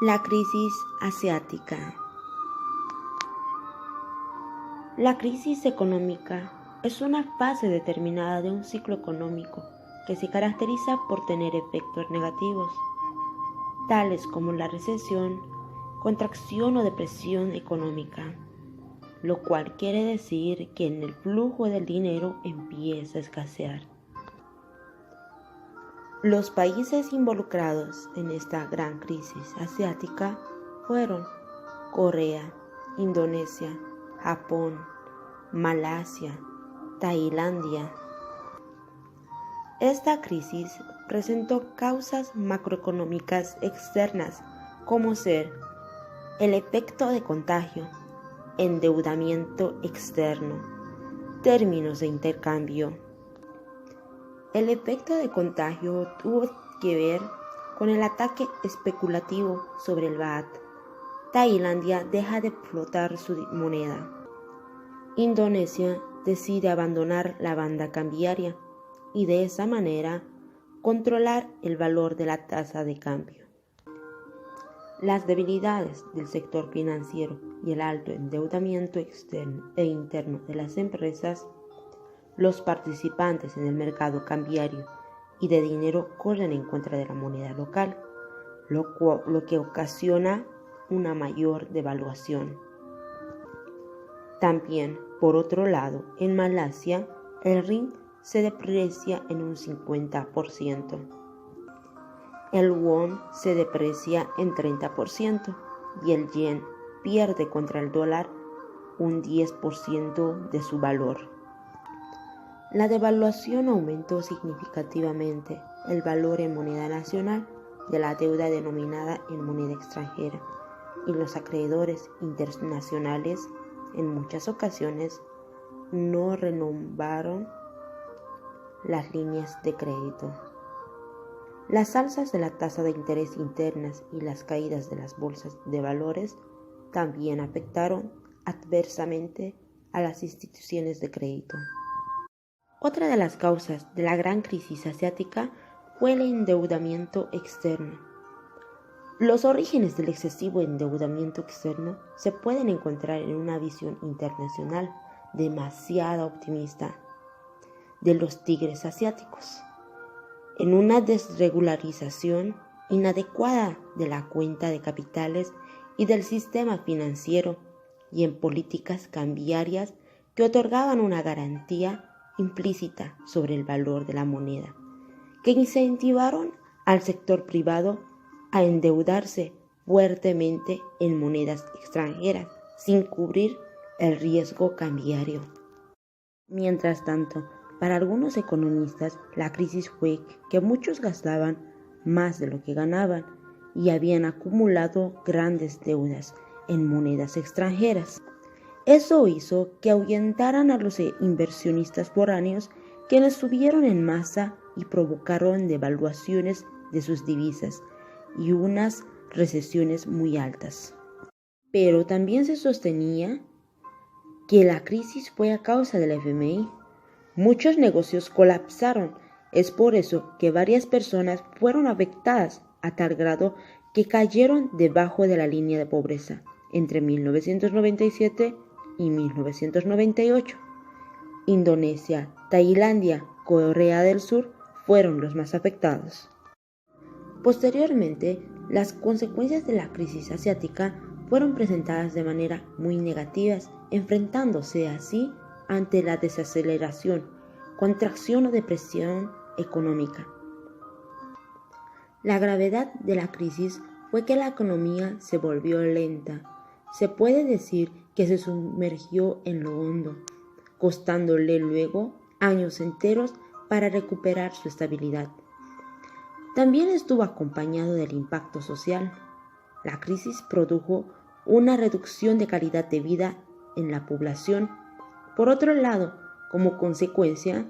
La crisis asiática. La crisis económica es una fase determinada de un ciclo económico que se caracteriza por tener efectos negativos, tales como la recesión, contracción o depresión económica, lo cual quiere decir que el flujo del dinero empieza a escasear. Los países involucrados en esta gran crisis asiática fueron Corea, Indonesia, Japón, Malasia, Tailandia. Esta crisis presentó causas macroeconómicas externas como ser el efecto de contagio, endeudamiento externo, términos de intercambio. El efecto de contagio tuvo que ver con el ataque especulativo sobre el baht. Tailandia deja de flotar su moneda. Indonesia decide abandonar la banda cambiaria y de esa manera controlar el valor de la tasa de cambio. Las debilidades del sector financiero y el alto endeudamiento externo e interno de las empresas, los participantes en el mercado cambiario y de dinero corren en contra de la moneda local, lo que ocasiona una mayor devaluación. También, por otro lado, en Malasia, el ringgit se deprecia en un 50%. El won se deprecia en 30% y el yen pierde contra el dólar un 10% de su valor. La devaluación aumentó significativamente el valor en moneda nacional de la deuda denominada en moneda extranjera y los acreedores internacionales en muchas ocasiones no renovaron las líneas de crédito. Las alzas de la tasa de interés internas y las caídas de las bolsas de valores también afectaron adversamente a las instituciones de crédito. Otra de las causas de la gran crisis asiática fue el endeudamiento externo. Los orígenes del excesivo endeudamiento externo se pueden encontrar en una visión internacional demasiado optimista de los tigres asiáticos, en una desregularización inadecuada de la cuenta de capitales y del sistema financiero y en políticas cambiarias que otorgaban una garantía implícita sobre el valor de la moneda, que incentivaron al sector privado a endeudarse fuertemente en monedas extranjeras sin cubrir el riesgo cambiario. Mientras tanto, para algunos economistas, la crisis fue que muchos gastaban más de lo que ganaban y habían acumulado grandes deudas en monedas extranjeras. Eso hizo que ahuyentaran a los inversionistas foráneos, quienes subieron en masa y provocaron devaluaciones de sus divisas y unas recesiones muy altas. Pero también se sostenía que la crisis fue a causa del FMI. Muchos negocios colapsaron. Es por eso que varias personas fueron afectadas a tal grado que cayeron debajo de la línea de pobreza entre 1997 y 1998. Indonesia, Tailandia, Corea del Sur fueron los más afectados. Posteriormente, las consecuencias de la crisis asiática fueron presentadas de manera muy negativas, enfrentándose así ante la desaceleración, contracción o depresión económica. La gravedad de la crisis fue que la economía se volvió lenta. Se puede decir que se sumergió en lo hondo, costándole luego años enteros para recuperar su estabilidad. También estuvo acompañado del impacto social. La crisis produjo una reducción de calidad de vida en la población. Por otro lado, como consecuencia,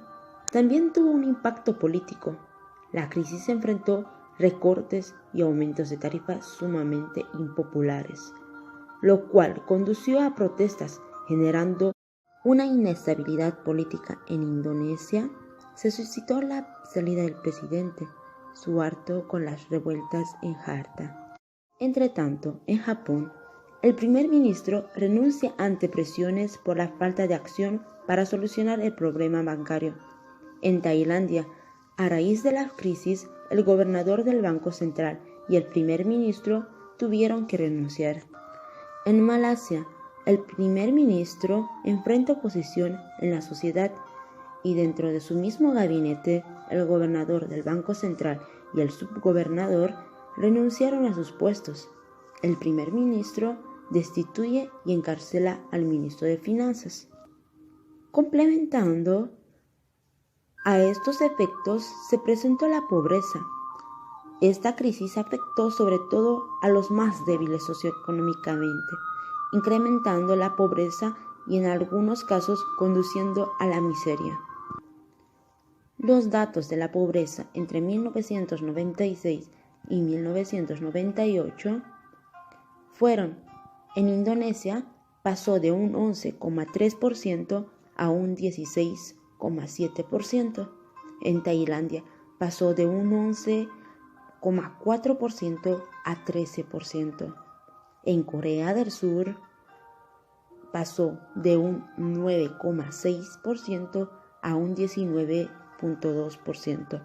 también tuvo un impacto político. La crisis enfrentó recortes y aumentos de tarifas sumamente impopulares, lo cual condució a protestas, generando una inestabilidad política en Indonesia. Se suscitó la salida del presidente, su harto con las revueltas en Jakarta. Entretanto, en Japón, el primer ministro renuncia ante presiones por la falta de acción para solucionar el problema bancario. En Tailandia, a raíz de la crisis, el gobernador del Banco Central y el primer ministro tuvieron que renunciar. En Malasia, el primer ministro enfrenta oposición en la sociedad y dentro de su mismo gabinete, el gobernador del Banco Central y el subgobernador renunciaron a sus puestos. El primer ministro destituye y encarcela al ministro de Finanzas. Complementando a estos efectos, se presentó la pobreza. Esta crisis afectó sobre todo a los más débiles socioeconómicamente, incrementando la pobreza y en algunos casos conduciendo a la miseria. Los datos de la pobreza entre 1996 y 1998 fueron: en Indonesia pasó de un 11,3% a un 16,7%. En Tailandia pasó de un 11,4% a 13%. En Corea del Sur pasó de un 9,6% a un 19,2%.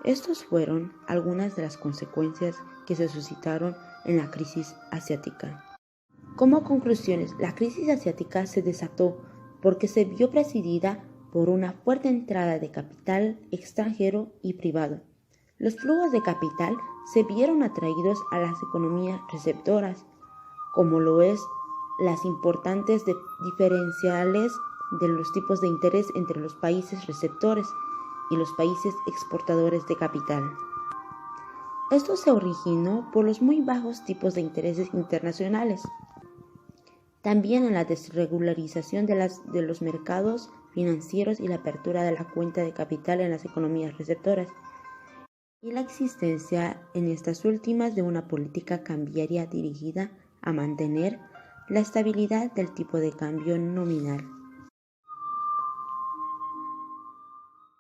Estas fueron algunas de las consecuencias que se suscitaron en la crisis asiática. Como conclusiones, la crisis asiática se desató porque se vio presidida por una fuerte entrada de capital extranjero y privado. Los flujos de capital se vieron atraídos a las economías receptoras, como lo es las importantes diferenciales de los tipos de interés entre los países receptores y los países exportadores de capital. Esto se originó por los muy bajos tipos de intereses internacionales, también en la desregularización de los mercados financieros y la apertura de la cuenta de capital en las economías receptoras, y la existencia en estas últimas de una política cambiaria dirigida a mantener la estabilidad del tipo de cambio nominal.